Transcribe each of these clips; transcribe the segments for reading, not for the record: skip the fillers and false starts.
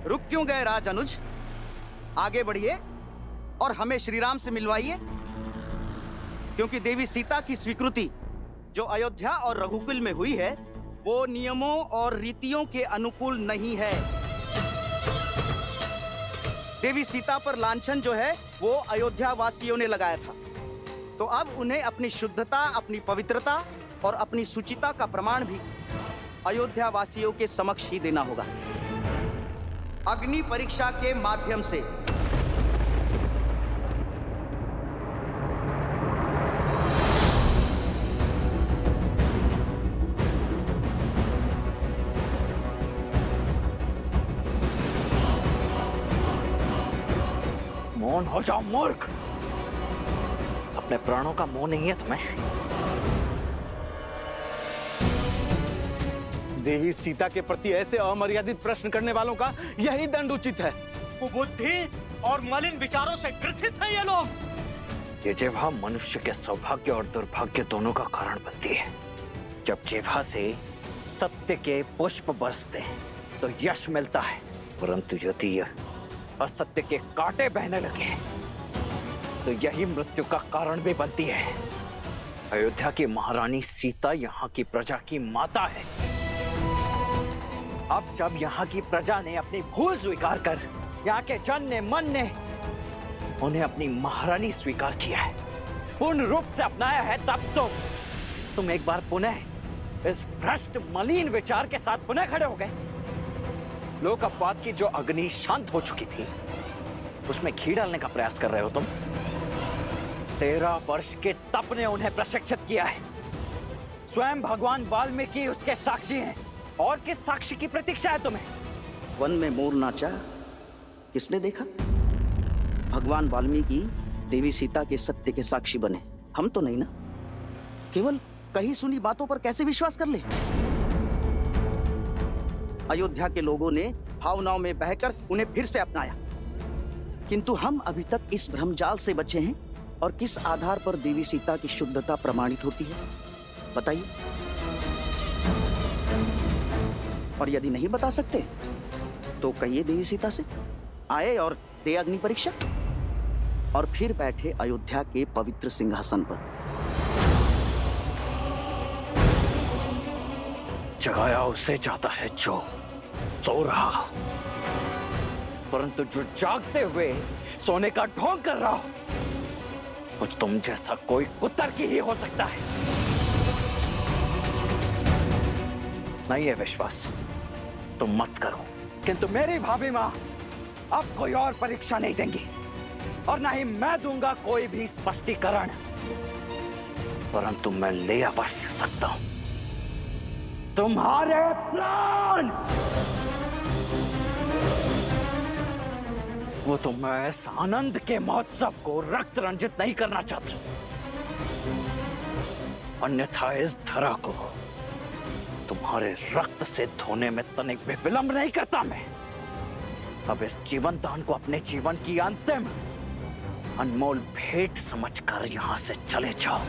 रुक क्यों गए राज अनुज? आगे बढ़िए और हमें श्री राम से मिलवाइए, क्योंकि देवी सीता की स्वीकृति जो अयोध्या और रघुकुल में हुई है वो नियमों और रीतियों के अनुकूल नहीं है। देवी सीता पर लांछन जो है वो अयोध्या वासियों ने लगाया था, तो अब उन्हें अपनी शुद्धता, अपनी पवित्रता और अपनी सुचिता का प्रमाण भी अयोध्या वासियों के समक्ष ही देना होगा, अग्नि परीक्षा के माध्यम से। मौन हो जाओ मूर्ख, अपने प्राणों का मोह नहीं है तुम्हें? देवी सीता के प्रति ऐसे अमर्यादित प्रश्न करने वालों का यही दंड उचित है। कुबुद्धि और मलिन विचारों से ग्रसित हैं ये लोग। ये जिह्वा मनुष्य के सौभाग्य और दुर्भाग्य दोनों का कारण बनती है। जब जिह्वा से सत्य के पुष्प बरसते हैं तो यश मिलता है, परंतु यदि असत्य के कांटे बहने लगे तो यही मृत्यु का कारण भी बनती है। अयोध्या की महारानी सीता यहाँ की प्रजा की माता है। अब जब यहाँ की प्रजा ने अपनी भूल स्वीकार कर यहाँ के जन ने, मन ने उन्हें अपनी महारानी स्वीकार किया है, पूर्ण रूप से अपनाया है, तब तो तुम एक बार पुनः इस भ्रष्ट मलिन विचार के साथ पुनः खड़े हो गए। लोक अपवाद की जो अग्नि शांत हो चुकी थी उसमें घी डालने का प्रयास कर रहे हो तुम। 13 वर्ष के तप ने उन्हें प्रशिक्षित किया है। स्वयं भगवान वाल्मीकि उसके साक्षी हैं, और किस साक्षी की प्रतीक्षा है तुम्हें? वन में मोर नाचा किसने देखा? भगवान वाल्मीकि देवी सीता के सत्य के साक्षी बने, हम तो नहीं ना। केवल कही सुनी बातों पर कैसे विश्वास कर ले? अयोध्या के लोगों ने भावनाओं में बहकर उन्हें फिर से अपनाया, किंतु हम अभी तक इस भ्रमजाल से बचे हैं। और किस आधार पर देवी सीता की शुद्धता प्रमाणित होती है, बताइए? और यदि नहीं बता सकते तो कहिए देवी सीता से आए और दे अग्नि परीक्षा, और फिर बैठे अयोध्या के पवित्र सिंहासन पर। जगाया उसे जाता है जो सो रहा हो, परंतु जो जागते हुए सोने का ढोंग कर रहा हो वो तुम जैसा कोई कुतर्की ही हो सकता है। नहीं है विश्वास तुम मत करो, किंतु मेरी भाभी मां अब कोई और परीक्षा नहीं देंगी, और ना ही मैं दूंगा कोई भी स्पष्टीकरण, परंतु मैं ले अवश्य सकता हूं तुम्हारे प्राण। वो तो मैं इस आनंद के महोत्सव को रक्त रंजित नहीं करना चाहता, अन्यथा इस धरा को तुम्हारे रक्त से धोने में तनिक भी विलंब नहीं करता मैं। अब इस जीवन दान को अपने जीवन की अंतिम अनमोल भेंट समझकर यहां से चले जाओ,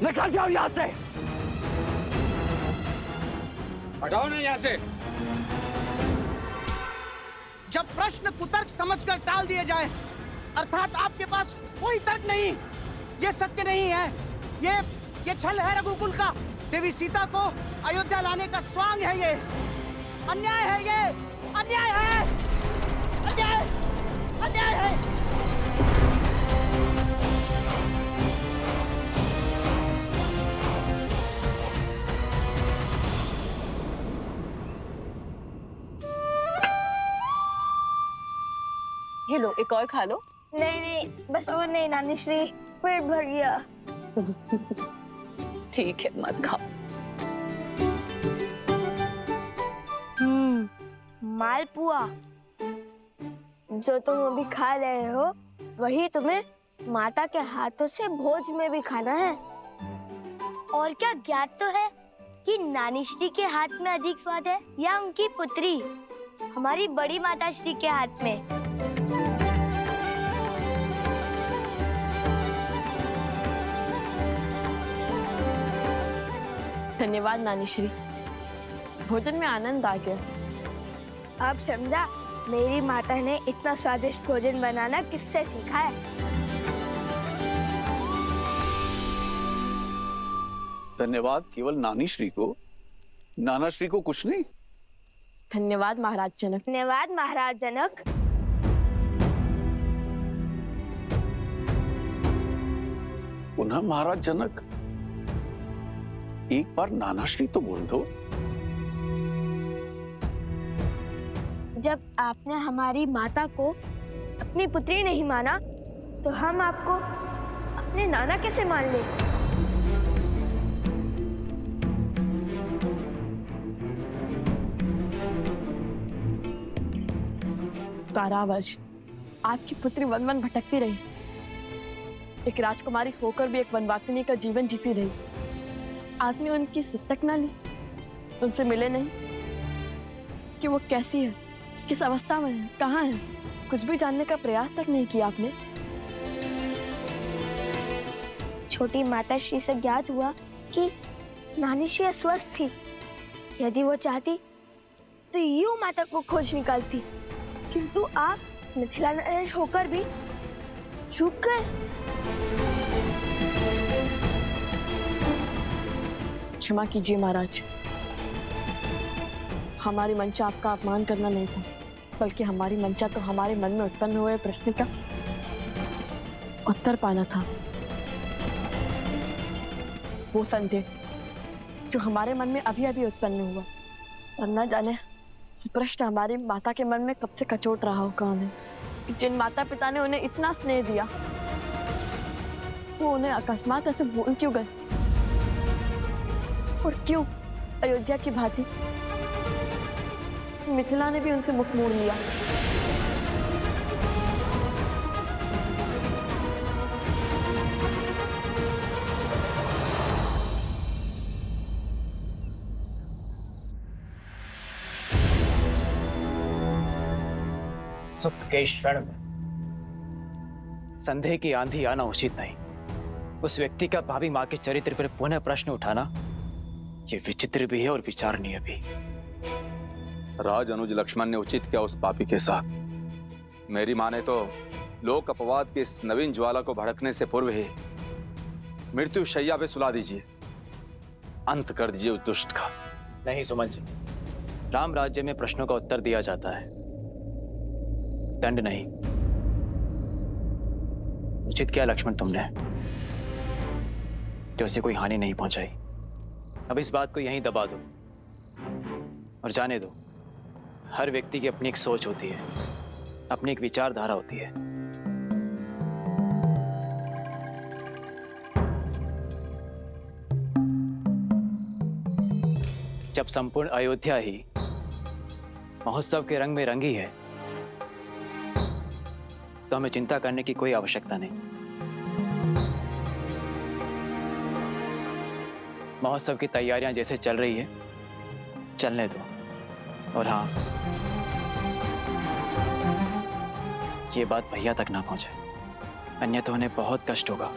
निकल जाओ यहां से। हटाओ ना यहाँ से। जब प्रश्न कुतर्क समझकर टाल दिए जाए, अर्थात आपके पास कोई तर्क नहीं, ये सत्य नहीं है, ये छल है रघुकुल का। देवी सीता को अयोध्या लाने का स्वांग है, ये अन्याय है, ये अन्याय है, अन्याय, अन्याय है। ये लो, एक और खा लो। नहीं नहीं, बस और नहीं नानी श्री, पेट भर गया। ठीक है, मत खाओ। मालपुआ जो तुम अभी खा रहे हो वही तुम्हें माता के हाथों से भोज में भी खाना है। और क्या ज्ञात तो है कि नानी श्री के हाथ में अधिक स्वाद है या उनकी पुत्री हमारी बड़ी माता श्री के हाथ में? धन्यवाद नानी श्री, भोजन में आनंद आ गया। अब समझा मेरी माता ने इतना स्वादिष्ट भोजन बनाना किससे सीखा है। धन्यवाद केवल नानी श्री को, नाना श्री को कुछ नहीं। धन्यवाद महाराज जनक। धन्यवाद महाराज जनक। पुनः महाराज जनक, एक बार नाना श्री तो बोल दो। जब आपने हमारी माता को अपनी पुत्री नहीं माना तो हम आपको अपने नाना कैसे मान ले। कारावास आपकी पुत्री वन वन भटकती रही, एक राजकुमारी होकर भी एक वनवासिनी का जीवन जीती रही। आपने उनकी सिटक ना ली, उनसे मिले नहीं कि वो कैसी है, किस अवस्था में है, कहाँ है, कुछ भी जानने का प्रयास तक नहीं किया आपने। छोटी माता श्री से ज्ञात हुआ कि नानी श्री अस्वस्थ थी। यदि वो चाहती तो यूं माता को खोज निकालती, किंतु आप मिथिला नरेश होकर भी चूक गए। क्षमा कीजिए महाराज, हमारी मंशा आपका अपमान करना नहीं था, बल्कि हमारी मंशा तो हमारे मन में उत्पन्न हुए प्रश्न का उत्तर पाना था। वो संदेह जो हमारे मन में अभी अभी उत्पन्न हुआ, और न जाने प्रश्न हमारी माता के मन में कब से कचोट रहा होगा उन्हें। जिन माता पिता ने उन्हें इतना स्नेह दिया, वो उन्हें अकस्मात ऐसे भूल क्यों गए, और क्यों अयोध्या की भांति मिथिला ने भी उनसे मुख मोड़ लिया। सुख के क्षण में संदेह की आंधी आना उचित नहीं। उस व्यक्ति का भाभी मां के चरित्र पर पुनः प्रश्न उठाना ये विचित्र भी है और विचारणीय भी। राज अनुज लक्ष्मण ने उचित किया उस पापी के साथ। मेरी मां ने तो लोक अपवाद की इस नवीन ज्वाला को भड़कने से पूर्व ही मृत्यु शैया पे सुला दीजिए, अंत कर दीजिए उस दुष्ट का। नहीं सुमन जी, राम राज्य में प्रश्नों का उत्तर दिया जाता है, दंड नहीं। उचित किया लक्ष्मण तुमने, जो उसे कोई हानि नहीं पहुंचाई। अब इस बात को यहीं दबा दो और जाने दो, हर व्यक्ति की अपनी एक सोच होती है, अपनी एक विचारधारा होती है। जब संपूर्ण अयोध्या ही महोत्सव के रंग में रंगी है, तो हमें चिंता करने की कोई आवश्यकता नहीं। महोत्सव की तैयारियां जैसे चल रही है, चलने दो। और हाँ, ये बात भैया तक ना पहुंचे, अन्यथा उन्हें बहुत कष्ट होगा।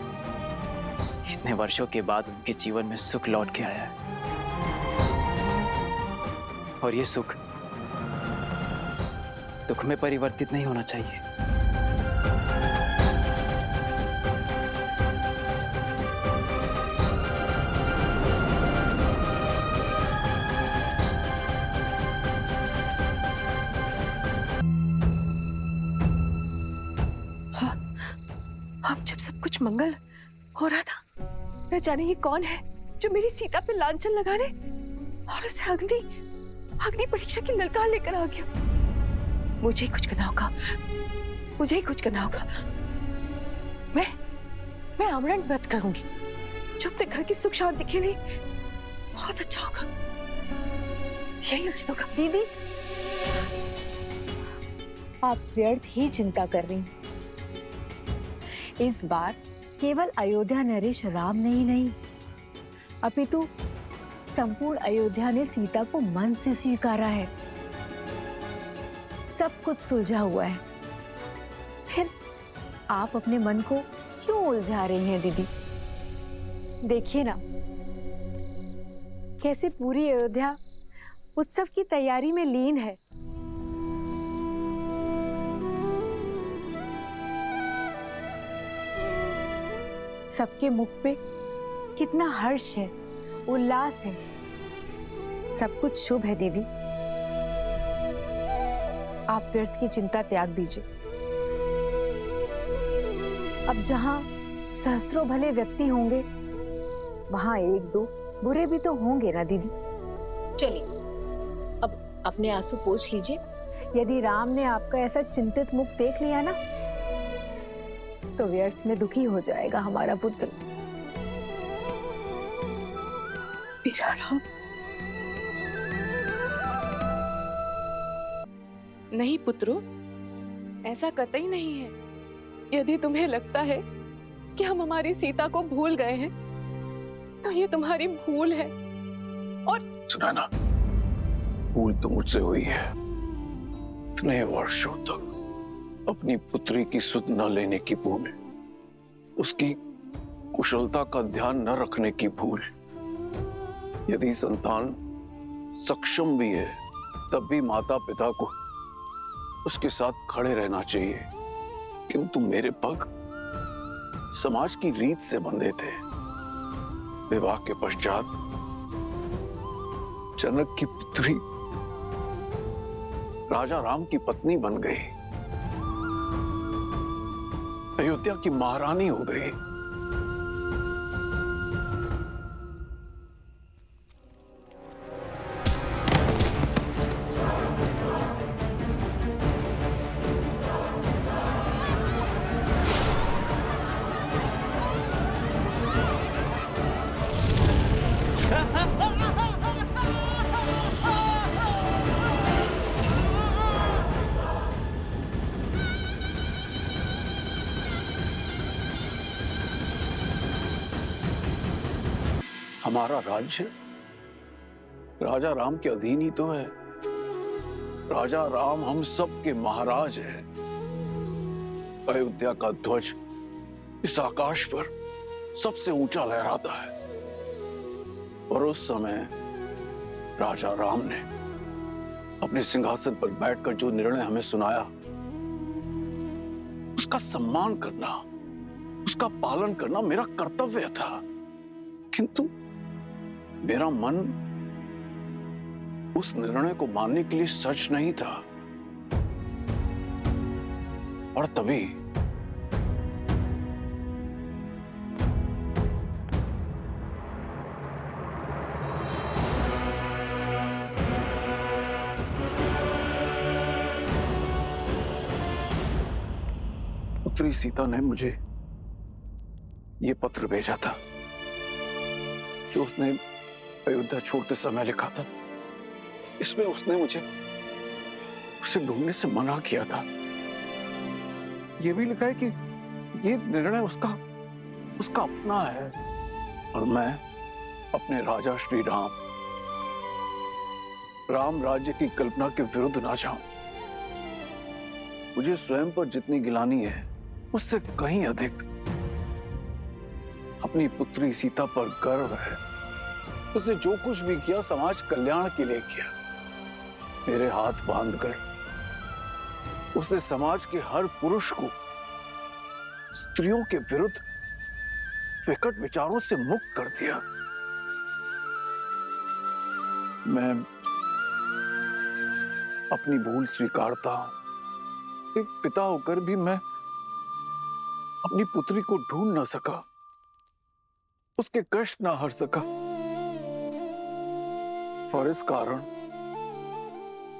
इतने वर्षों के बाद उनके जीवन में सुख लौट के आया है, और ये सुख दुख में परिवर्तित नहीं होना चाहिए। अब जब सब कुछ मंगल हो रहा था, न जाने ये कौन है जो मेरी सीता पे लांछन लगाने और उसे अग्नि परीक्षा की ललकार लेकर आ गया। मुझे ही कुछ करना होगा, मुझे ही कुछ करना होगा। मैं आमरण व्रत करूंगी, जो अपने घर की सुख शांति के लिए बहुत अच्छा होगा। यही उचित होगा। दीदी, आप व्यर्थ ही चिंता कर रही हैं। इस बार केवल अयोध्या नरेश राम ने ही नहीं, अपितु संपूर्ण अयोध्या ने सीता को मन से स्वीकारा है। सब कुछ सुलझा हुआ है, फिर आप अपने मन को क्यों उलझा रही हैं दीदी? देखिए ना, कैसे पूरी अयोध्या उत्सव की तैयारी में लीन है। सबके मुख पे कितना हर्ष है, उल्लास है। सब कुछ शुभ है दीदी। आप व्यर्थ की चिंता त्याग दीजिए। अब जहां सहस्त्रों भले व्यक्ति होंगे, वहां एक दो बुरे भी तो होंगे ना दीदी। चलिए अब अपने आंसू पोंछ लीजिए। यदि राम ने आपका ऐसा चिंतित मुख देख लिया ना, तो व्यर्थ में दुखी हो जाएगा हमारा पुत्र। मेरा राम। नहीं पुत्रो, ऐसा कतई नहीं है। यदि तुम्हें लगता है कि हम हमारी सीता को भूल गए हैं, तो ये तुम्हारी भूल है। और सुनैना, भूल तो मुझसे हुई है। इतने वर्षों तक अपनी पुत्री की सुध न लेने की भूल, उसकी कुशलता का ध्यान न रखने की भूल। यदि संतान सक्षम भी है, तब भी माता पिता को उसके साथ खड़े रहना चाहिए। किंतु मेरे पग समाज की रीत से बंधे थे। विवाह के पश्चात जनक की पुत्री राजा राम की पत्नी बन गई, अयोध्या की महारानी हो गई। हमारा राज्य राजा राम के अधीन ही तो है। राजा राम हम सब के महाराज हैं। अयोध्या का ध्वज इस आकाश पर सबसे ऊंचा लहराता है। और उस समय राजा राम ने अपने सिंहासन पर बैठकर जो निर्णय हमें सुनाया, उसका सम्मान करना, उसका पालन करना मेरा कर्तव्य था। किंतु मेरा मन उस निर्णय को मानने के लिए सच नहीं था। और तभी पुत्री सीता ने मुझे ये पत्र भेजा था, जो उसने अयोध्या छोड़ते समय लिखा था। इसमें उसने मुझे उसे ढूंढने से मना किया था। यह भी लिखा है कि ये निर्णय उसका अपना है, और मैं अपने राजा श्री राम राज्य की कल्पना के विरुद्ध ना जाऊं। मुझे स्वयं पर जितनी गिलानी है, उससे कहीं अधिक अपनी पुत्री सीता पर गर्व है। उसने जो कुछ भी किया समाज कल्याण के लिए किया। मेरे हाथ बांधकर उसने समाज के हर पुरुष को स्त्रियों के विरुद्ध विकट विचारों से मुक्त कर दिया। मैं अपनी भूल स्वीकारता हूं। एक पिता होकर भी मैं अपनी पुत्री को ढूंढ ना सका, उसके कष्ट ना हर सका। और इस कारण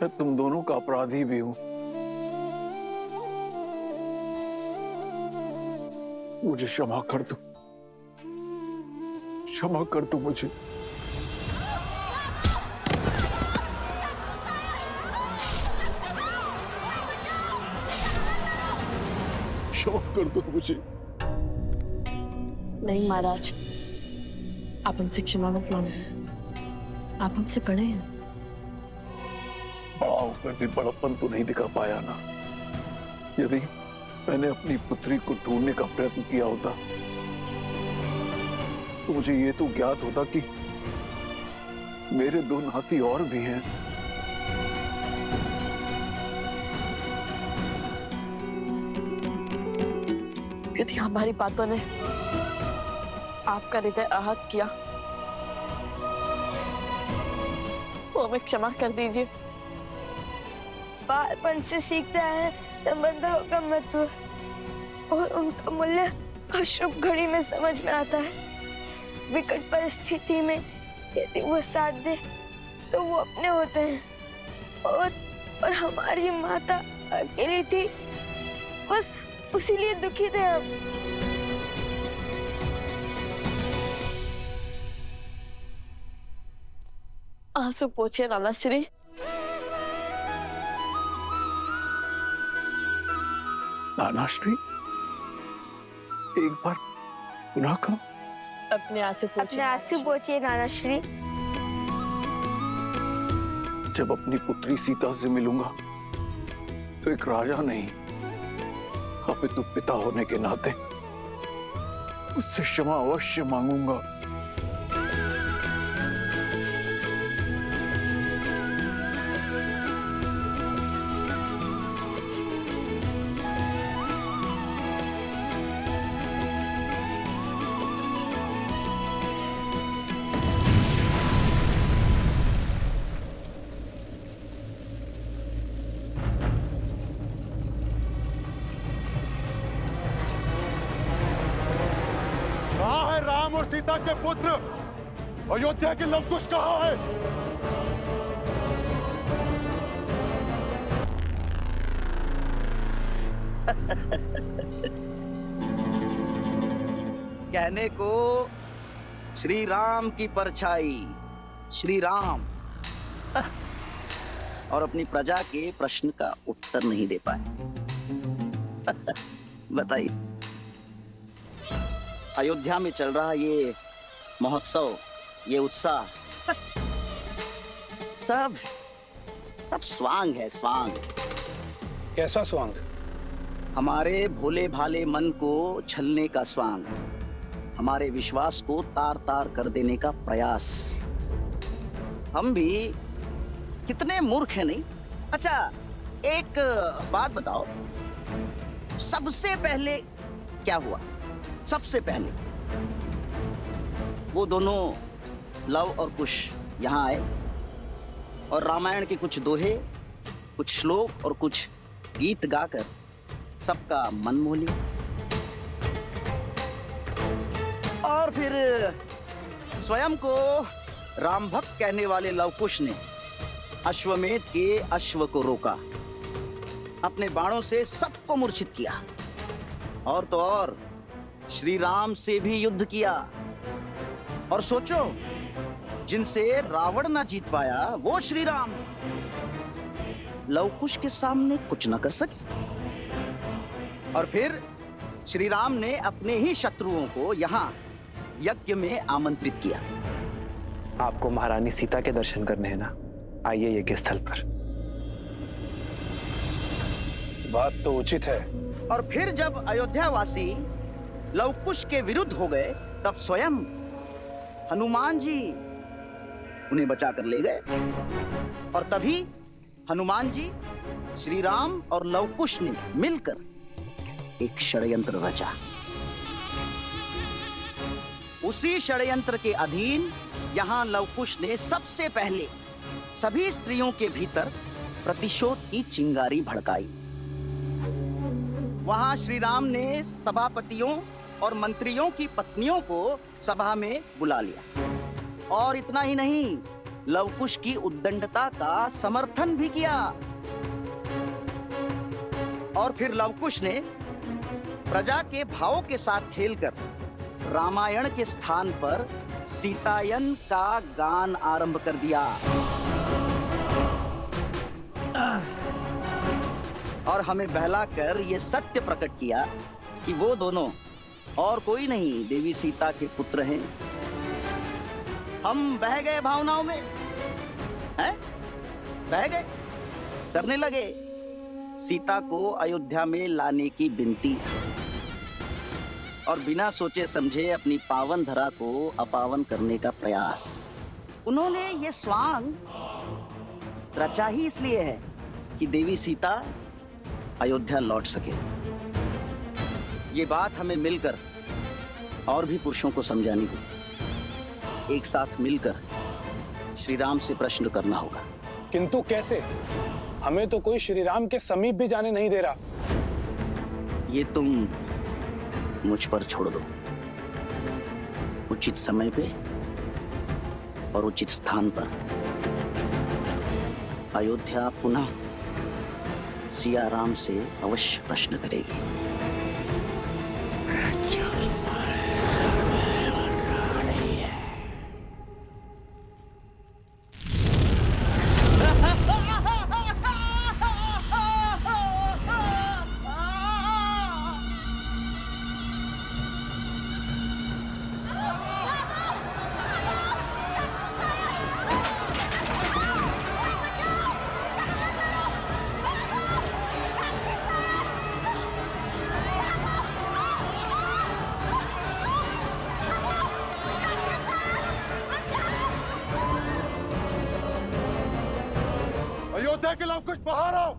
मैं तुम दोनों का अपराधी भी हूं। मुझे क्षमा कर दो, क्षमा कर दो मुझे। क्षमा कर दो मुझे। नहीं महाराज, आप हमसे क्षमा मत मांगो। आप हमसे बड़े हैं। बड़ा होकर भी बड़प्पन तो नहीं दिखा पाया ना। यदि मैंने अपनी पुत्री को ढूंढने का प्रयत्न किया होता, तो मुझे ये तो ज्ञात होता कि मेरे दो नाती और भी हैं। यदि हमारी बातों ने आपका हृदय आहत किया, वो हमें क्षमा कर दीजिए। बालपन से सीखते हैं संबंधों का महत्व और उनका मूल्य अशुभ घड़ी में समझ में आता है। विकट परिस्थिति में यदि वो साथ दे तो वो अपने होते हैं और हमारी माता अकेली थी, बस उसीलिए दुखी थे हम। आंसू पोछिए नानाश्री। नानाश्री, एक बार पुनः कहो। अपने आंसू पोछिए। अपने आंसू पोछिए नानाश्री। जब अपनी पुत्री सीता से मिलूंगा तो एक राजा नहीं अपितु पिता होने के नाते उससे क्षमा अवश्य मांगूंगा। कहाँ है राम और सीता के पुत्र? अयोध्या के लवकुश कहाँ है? कहने को श्री राम की परछाई, श्री राम, और अपनी प्रजा के प्रश्न का उत्तर नहीं दे पाए। बताइए, अयोध्या में चल रहा ये महोत्सव, ये उत्साह, सब स्वांग है, स्वांग। कैसा स्वांग? हमारे भोले भाले मन को छलने का स्वांग, हमारे विश्वास को तार तार कर देने का प्रयास। हम भी कितने मूर्ख हैं, नहीं? अच्छा, एक बात बताओ, सबसे पहले क्या हुआ? सबसे पहले वो दोनों लव और कुश यहाँ आए और रामायण के कुछ दोहे, कुछ श्लोक और कुछ गीत गाकर सबका मन मोह लिया। और फिर स्वयं को राम भक्त कहने वाले लवकुश ने अश्वमेध के अश्व को रोका, अपने बाणों से सबको मूर्छित किया, और तो और श्री राम से भी युद्ध किया। और सोचो, जिनसे रावण ना जीत पाया वो श्री राम लवकुश के सामने कुछ न कर सके। और फिर श्री राम ने अपने ही शत्रुओं को यहाँ यज्ञ में आमंत्रित किया। आपको महारानी सीता के दर्शन करने हैं ना? आइए यज्ञ स्थल पर। बात तो उचित है। और फिर जब अयोध्यावासी लवकुश के विरुद्ध हो गए, तब स्वयं हनुमान जी उन्हें बचाकर ले गए। और तभी हनुमान जी, श्री राम और लवकुश ने मिलकर एक षड्यंत्र रचा। उसी षड्यंत्र के अधीन यहाँ लवकुश ने सबसे पहले सभी स्त्रियों के भीतर प्रतिशोध की चिंगारी भड़काई। वहां श्री राम ने सभापतियों और मंत्रियों की पत्नियों को सभा में बुला लिया। और इतना ही नहीं, लवकुश की उद्दंडता का समर्थन भी किया। और फिर लवकुश ने प्रजा के भावों के साथ खेलकर रामायण के स्थान पर सीतायन का गान आरंभ कर दिया। और हमें बहलाकर ये सत्य प्रकट किया कि वो दोनों और कोई नहीं, देवी सीता के पुत्र हैं। हम बह गए भावनाओं में, हैं? बह गए, करने लगे सीता को अयोध्या में लाने की विनती, और बिना सोचे समझे अपनी पावन धरा को अपावन करने का प्रयास। उन्होंने ये स्वांग रचा ही इसलिए है कि देवी सीता अयोध्या लौट सके। ये बात हमें मिलकर और भी पुरुषों को समझानी होगी। एक साथ मिलकर श्री राम से प्रश्न करना होगा। किंतु कैसे? हमें तो कोई श्री राम के समीप भी जाने नहीं दे रहा। ये तुम मुझ पर छोड़ दो। उचित समय पे और उचित स्थान पर अयोध्या पुनः सिया राम से अवश्य प्रश्न करेगी। अयोध्या के लवकुश बाहर आओ।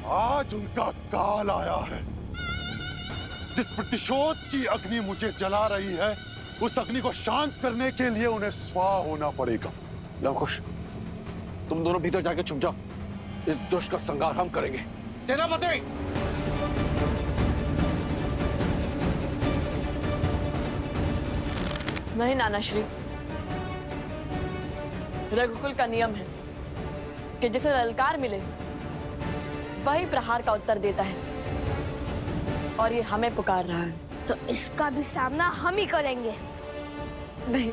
आज उनका काल आया है। जिस प्रतिशोध की अग्नि मुझे जला रही है, उस अग्नि को शांत करने के लिए उन्हें स्वाह होना पड़ेगा। लवकुश, तुम दोनों भीतर जाके छुप जाओ। इस दुष्ट का संहार हम करेंगे। सेनापति! नहीं नानाश्री, रघुकुल का नियम है कि जिसे ललकार मिले वही प्रहार का उत्तर देता है, और ये हमें पुकार रहा है। तो इसका भी सामना हम ही करेंगे। नहीं,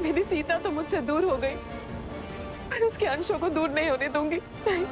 मेरी सीता तो मुझसे दूर हो गई, पर उसके अंशों को दूर नहीं होने दूंगी। नहीं।